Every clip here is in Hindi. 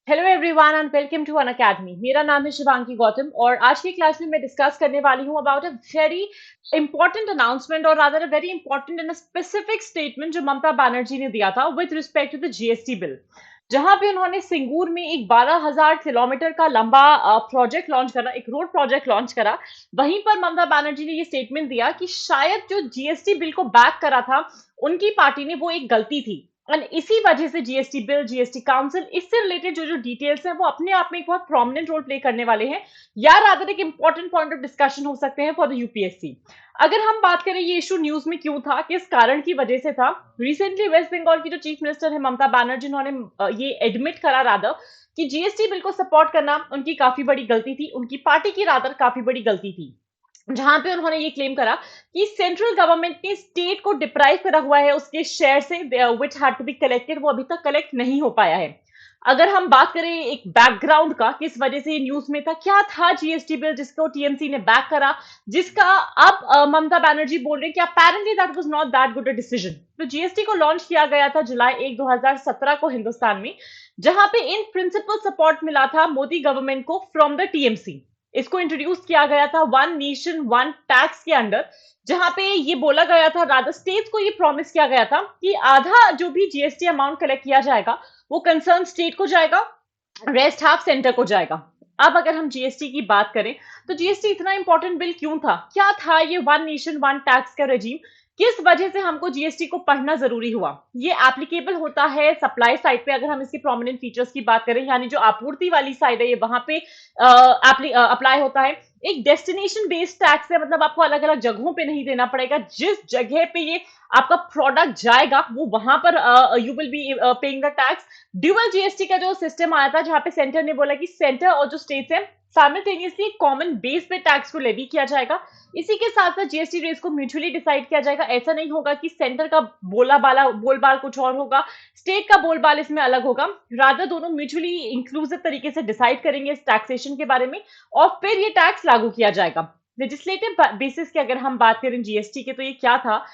Hello everyone and welcome to Unacademy. मेरा नाम है शिवांगी गौतम और आज की क्लास में मैं डिस्कस करने वाली हूँ about a very important announcement और rather a very important and specific statement जो ममता बनर्जी ने दिया था with respect to the GST bill. जहां पे उन्होंने सिंगूर में एक 12,000 किलोमीटर का लंबा प्रोजेक्ट लॉन्च करा, एक रोड प्रोजेक्ट लॉन्च करा। वहीं पर ममता बनर्जी ने ये स्टेटमेंट दिया कि शायद जो जीएसटी बिल को बैक करा था उनकी पार्टी ने, वो एक गलती थी। एंड इसी वजह से जीएसटी बिल, जीएसटी काउंसिल, इससे रिलेटेड जो जो डिटेल्स हैं वो अपने आप में एक बहुत प्रोमिनेंट रोल प्ले करने वाले हैं, या रादर एक इंपॉर्टेंट पॉइंट ऑफ डिस्कशन हो सकते हैं फॉर द यूपीएससी। अगर हम बात करें ये इशू न्यूज में क्यों था, किस कारण की वजह से था, रिसेंटली वेस्ट बंगाल की जो चीफ मिनिस्टर है ममता बनर्जी, उन्होंने ये एडमिट करा रादर कि जीएसटी बिल को सपोर्ट करना उनकी काफी बड़ी गलती थी, उनकी पार्टी की रादर काफी बड़ी गलती थी। जहां पे उन्होंने ये क्लेम करा कि सेंट्रल गवर्नमेंट ने स्टेट को डिप्राइव करा हुआ है उसके शेयर से which had to be collected, वो अभी तक कलेक्ट नहीं हो पाया है। अगर हम बात करें एक बैकग्राउंड का, किस वजह से ये न्यूज में था, क्या था जीएसटी बिल जिसको टीएमसी ने बैक करा, जिसका अब ममता बनर्जी बोल रहे हैं कि apparently that was not that good a decision. तो जीएसटी को लॉन्च किया गया था जुलाई 1 2017 को हिंदुस्तान में, जहां पे इन प्रिंसिपल सपोर्ट मिला था मोदी गवर्नमेंट को फ्रॉम द टीएमसी। इसको इंट्रोड्यूस किया गया था वन नेशन वन टैक्स के अंडर, जहां पे ये बोला गया था, रादर स्टेट्स को ये प्रॉमिस किया गया था कि आधा जो भी जीएसटी अमाउंट कलेक्ट किया जाएगा वो कंसर्न स्टेट को जाएगा, रेस्ट हाफ सेंटर को जाएगा। अब अगर हम जीएसटी की बात करें तो जीएसटी इतना इंपॉर्टेंट बिल क्यों था, क्या था ये वन नेशन वन टैक्स का रेजीम, किस वजह से हमको जीएसटी को पढ़ना जरूरी हुआ। ये एप्लीकेबल होता है सप्लाई साइड पे, अगर हम इसके प्रोमिनेंट फीचर्स की बात करें, यानी जो आपूर्ति वाली साइड है ये वहां पे अप्लाई होता है। एक डेस्टिनेशन बेस्ड टैक्स है, मतलब आपको अलग अलग जगहों पे नहीं देना पड़ेगा, जिस जगह पे ये आपका प्रोडक्ट जाएगा वो वहां पर you will be paying the tax. Dual GST का जो सिस्टम आया था, जहां पे सेंटर ने बोला कि सेंटर और जो स्टेट्स है साइमल्टेनियसली कॉमन बेस पे टैक्स को लेवी किया जाएगा। इसी के साथ साथ जीएसटी रेट्स को म्यूचुअली डिसाइड किया जाएगा। ऐसा नहीं होगा कि सेंटर का बोलबाल कुछ और होगा, स्टेट का बोलबाल इसमें अलग होगा। रादर दोनों म्यूचुअली इंक्लूसिव तरीके से डिसाइड करेंगे इस टैक्सेशन के बारे में, और फिर ये टैक्स लागू किया जाएगा। लेजिस्लेटिव बेसिस की अगर हम बात करें जीएसटी के, तो ये क्या था,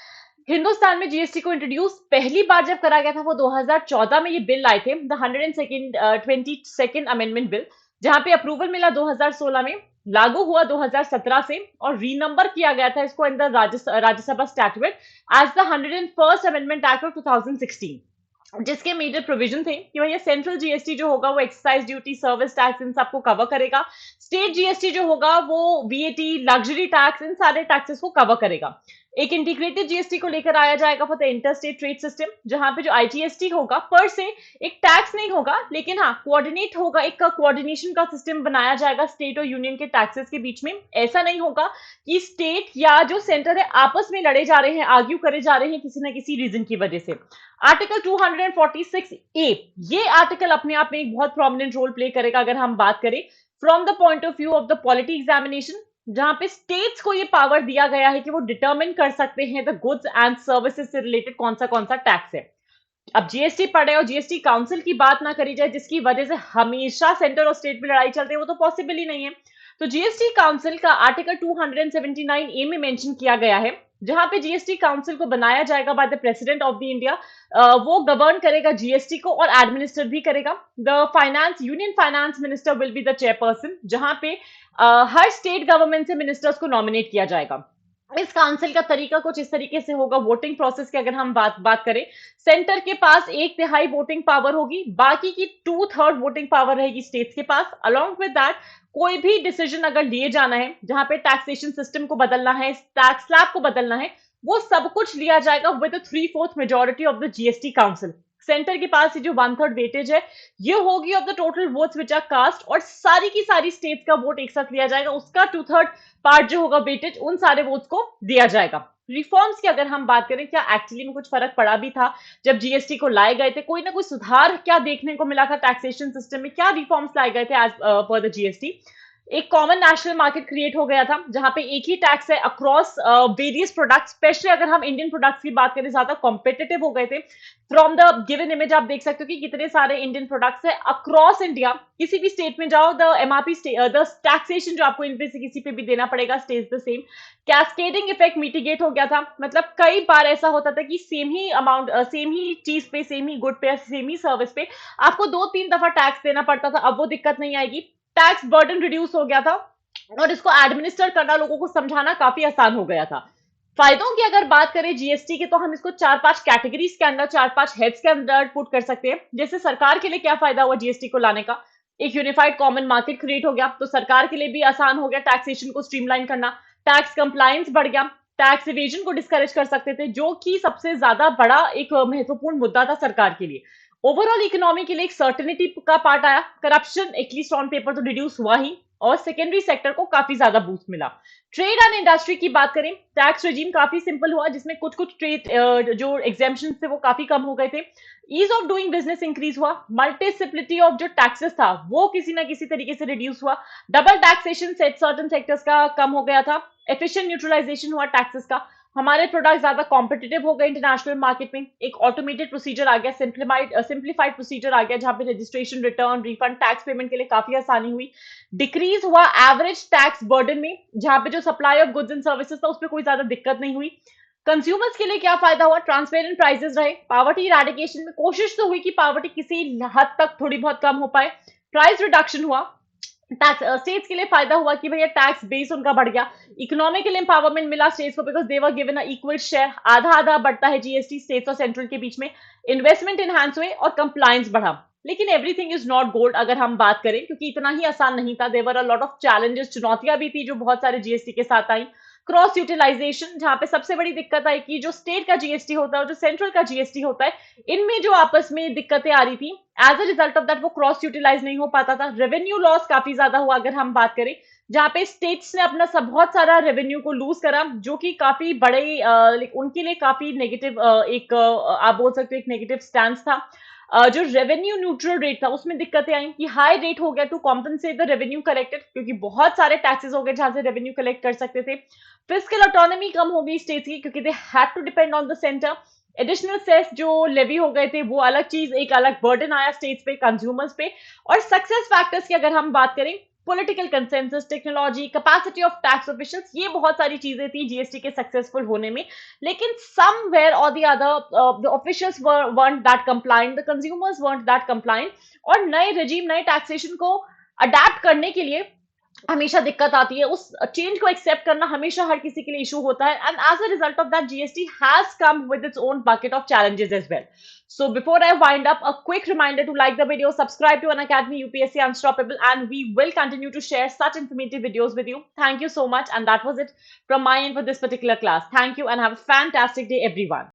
हिंदुस्तान में जीएसटी को इंट्रोड्यूस पहली बार जब करा गया था वो 2014 में ये बिल आए थे, द 122nd अमेंडमेंट बिल, जहां पे अप्रूवल मिला 2016 में, लागू हुआ 2017 से, और रीनंबर किया गया था इसको in the Rajya Sabha statute as the 101st amendment act of 2016, जिसके मेजर प्रोविजन थे कि भैया सेंट्रल जीएसटी जो होगा वो एक्साइज ड्यूटी, सर्विस टैक्स, इन सबको कवर करेगा। स्टेट जीएसटी जो होगा वो वीएटी, लग्जरी टैक्स, इन सारे टैक्सेस को कवर करेगा। एक इंटीग्रेटेड जीएसटी को लेकर आया जाएगा for the inter state trade system, जहां पे जो आईजीएसटी होगा पर से एक टैक्स नहीं होगा, लेकिन हाँ कोऑर्डिनेट होगा, एक कोऑर्डिनेशन का सिस्टम बनाया जाएगा स्टेट और यूनियन के टैक्सेस के बीच में। ऐसा नहीं होगा कि स्टेट या जो सेंटर है आपस में लड़े जा रहे हैं, आर्ग्यू करे जा रहे हैं किसी ना किसी रीजन की वजह से। आर्टिकल 246A, ये आर्टिकल अपने आप में एक बहुत प्रोमिनेंट रोल प्ले करेगा अगर हम बात करें from the point of view of the polity examination, जहां पे स्टेट्स को ये पावर दिया गया है कि वो डिटरमिन कर सकते हैं द गुड्स एंड सर्विसेज से रिलेटेड कौन सा टैक्स है। अब जीएसटी पढ़े और जीएसटी काउंसिल की बात ना करी जाए, जिसकी वजह से हमेशा सेंटर और स्टेट में लड़ाई चलती है, वो तो पॉसिबल ही नहीं है। तो जीएसटी काउंसिल का आर्टिकल 279A में मेंशन किया गया है, जहां पे जीएसटी काउंसिल को बनाया जाएगा by the president of the India. वो गवर्न करेगा जीएसटी को और एडमिनिस्टर भी करेगा। The finance union finance minister will be the chairperson, जहां पे हर स्टेट गवर्नमेंट से मिनिस्टर्स को नॉमिनेट किया जाएगा। इस काउंसिल का तरीका कुछ इस तरीके से होगा, वोटिंग प्रोसेस की अगर हम बात करें, सेंटर के पास 1/3 वोटिंग पावर होगी, बाकी की 2/3 वोटिंग पावर रहेगी स्टेट्स के पास। अलोंग विद दैट कोई भी डिसीजन अगर लिए जाना है, जहां पे टैक्सेशन सिस्टम को बदलना है, टैक्स स्लैब को बदलना है, वो सब कुछ लिया जाएगा with 3/4 majority of the GST council. Centre के पास ये जो 1/3 वेटेज है, ये होगी of the total votes which are cast, और सारी की सारी स्टेट्स का वोट एक साथ लिया जाएगा, उसका 2/3 पार्ट जो होगा वेटेज उन सारे वोट्स को दिया जाएगा। रिफॉर्म्स की अगर हम बात करें, क्या एक्चुअली में कुछ फर्क पड़ा भी था जब जीएसटी को लाए गए थे, कोई ना कोई सुधार क्या देखने को मिला था टैक्सेशन सिस्टम में, क्या रिफॉर्म्स लाए गए थे एज पर द जीएसटी। एक कॉमन नेशनल मार्केट क्रिएट हो गया था जहां पे एक ही टैक्स है अक्रॉस वेरियस प्रोडक्ट्स, स्पेशली अगर हम इंडियन प्रोडक्ट्स की बात करें ज्यादा कॉम्पिटिटिव हो गए थे। फ्रॉम द गिवन इमेज आप देख सकते हो कि कितने सारे इंडियन प्रोडक्ट्स है अक्रॉस इंडिया। किसी भी स्टेट में जाओ, द एमआरपी द टैक्सेशन जो आपको इनमें से किसी पे भी देना पड़ेगा stage the same. Cascading effect mitigate हो गया था, मतलब कई बार ऐसा होता था कि सेम ही अमाउंट, सेम ही चीज पे, सेम ही गुड पे, सेम ही सर्विस पे आपको 2-3 दफा टैक्स देना पड़ता था। अब वो दिक्कत नहीं आएगी, टैक्स बर्डन रिड्यूस हो गया था और इसको एडमिनिस्टर करना, लोगों को समझाना काफी आसान हो गया था। फायदों की अगर बात करें जीएसटी के, तो हम इसको 4-5 कैटेगरीज के अंदर, 4-5 हेड्स के अंदर पुट कर सकते हैं। जैसे सरकार के लिए क्या फायदा हुआ जीएसटी को लाने का, एक यूनिफाइड कॉमन मार्केट क्रिएट हो गया, तो सरकार के लिए भी आसान हो गया टैक्सेशन को स्ट्रीमलाइन करना। टैक्स कंप्लायंस बढ़ गया, टैक्स इवेजन को डिस्करेज कर सकते थे, जो कि सबसे ज्यादा बड़ा एक महत्वपूर्ण मुद्दा था सरकार के लिए। ओवरऑल इकोनॉमी के लिए एक सर्टेनिटी का पार्ट आया, करप्शन एटलीस्ट ऑन पेपर तो रिड्यूस हुआ ही, और सेकेंडरी सेक्टर को काफी ज्यादा बूस्ट मिला। ट्रेड एंड इंडस्ट्री की बात करें, टैक्स रेजिम काफी सिंपल हुआ, जिसमें कुछ कुछ ट्रेड जो एग्जेम्पशन थे वो काफी कम हो गए थे। Ease of doing business increase हुआ, मल्टीसिप्लिटी ऑफ जो टैक्सेस था वो किसी ना किसी तरीके से रिड्यूस हुआ, double taxation set certain sectors का कम हो गया था, एफिशिएंट न्यूट्रलाइजेशन हुआ टैक्सेस का, हमारे प्रोडक्ट ज्यादा कॉम्पिटिटिव हो गए इंटरनेशनल मार्केट में, एक ऑटोमेटेड प्रोसीजर आ गया, सिंप्लीफाइड प्रोसीजर आ गया, जहां पे registration, return, refund, tax payment के लिए काफी आसानी हुई। डिक्रीज हुआ एवरेज टैक्स बर्डन में, जहां पे जो supply of goods and services था उसमें कोई ज्यादा दिक्कत नहीं हुई। कंज्यूमर्स के लिए क्या फायदा हुआ, ट्रांसपेरेंट प्राइसेस रहे, पावर्टी इरेडिकेशन में कोशिश तो हुई कि पावर्टी किसी हद तक थोड़ी बहुत कम हो पाए, प्राइस रिडक्शन हुआ। टैक्स स्टेट्स के लिए फायदा हुआ कि भैया टैक्स बेस उनका बढ़ गया, इकोनॉमिकल एम्पावरमेंट मिला स्टेट्स को, because they were given a equal share, आधा आधा बढ़ता है जीएसटी स्टेट्स और सेंट्रल के बीच में, इन्वेस्टमेंट इनहांस हुए और कंप्लायंस बढ़ा। लेकिन एवरीथिंग इज नॉट गोल्ड अगर हम बात करें, क्योंकि इतना ही आसान नहीं था, देवर अ लॉट ऑफ चैलेंजेस, चुनौतियां भी थी जो बहुत सारे जीएसटी के साथ आई। क्रॉस यूटिलाइजेशन, जहां पे सबसे बड़ी दिक्कत आई कि जो स्टेट का जीएसटी होता है और जो सेंट्रल का जीएसटी होता है, इनमें जो आपस में दिक्कतें आ रही थी, as a result of that वो क्रॉस यूटिलाइज नहीं हो पाता था। रेवेन्यू लॉस काफी ज्यादा हुआ अगर हम बात करें, जहां पे स्टेट्स ने अपना सब बहुत सारा रेवेन्यू को लूज करा, जो कि काफी बड़े उनके लिए काफी नेगेटिव, एक आप बोल सकते हो एक नेगेटिव स्टैंड था। जो रेवेन्यू न्यूट्रल रेट था उसमें दिक्कतें आई कि हाई रेट हो गया to compensate the revenue collected, क्योंकि बहुत सारे टैक्सेस हो गए जहां से रेवेन्यू कलेक्ट कर सकते थे। फिजिकल ऑटोनॉमी कम हो गई स्टेट्स की, क्योंकि they had to depend on the centre. Additional cess जो लेवी हो गए थे वो अलग चीज, एक अलग बर्डन आया स्टेट्स पे, कंज्यूमर्स पे। और सक्सेस फैक्टर्स की अगर हम बात करें, political consensus, technology, capacity of tax officials, ये बहुत सारी चीजें थी जीएसटी के सक्सेसफुल होने में। लेकिन समवेयर और the other the officials weren't that compliant, the consumers weren't that compliant, और नए regime, नए टैक्सेशन को अडेप्ट करने के लिए हमेशा दिक्कत आती है, उस चेंज को एक्सेप्ट करना हमेशा हर किसी के लिए इशू होता है, and as a result of that GST has come with its own bucket of challenges as well. So before I wind up, a quick reminder to like the video, subscribe to Unacademy UPSC Unstoppable, and we will continue to share such informative videos with you. Thank you so much, and that was it from my end for this particular class. Thank you and have a fantastic day everyone.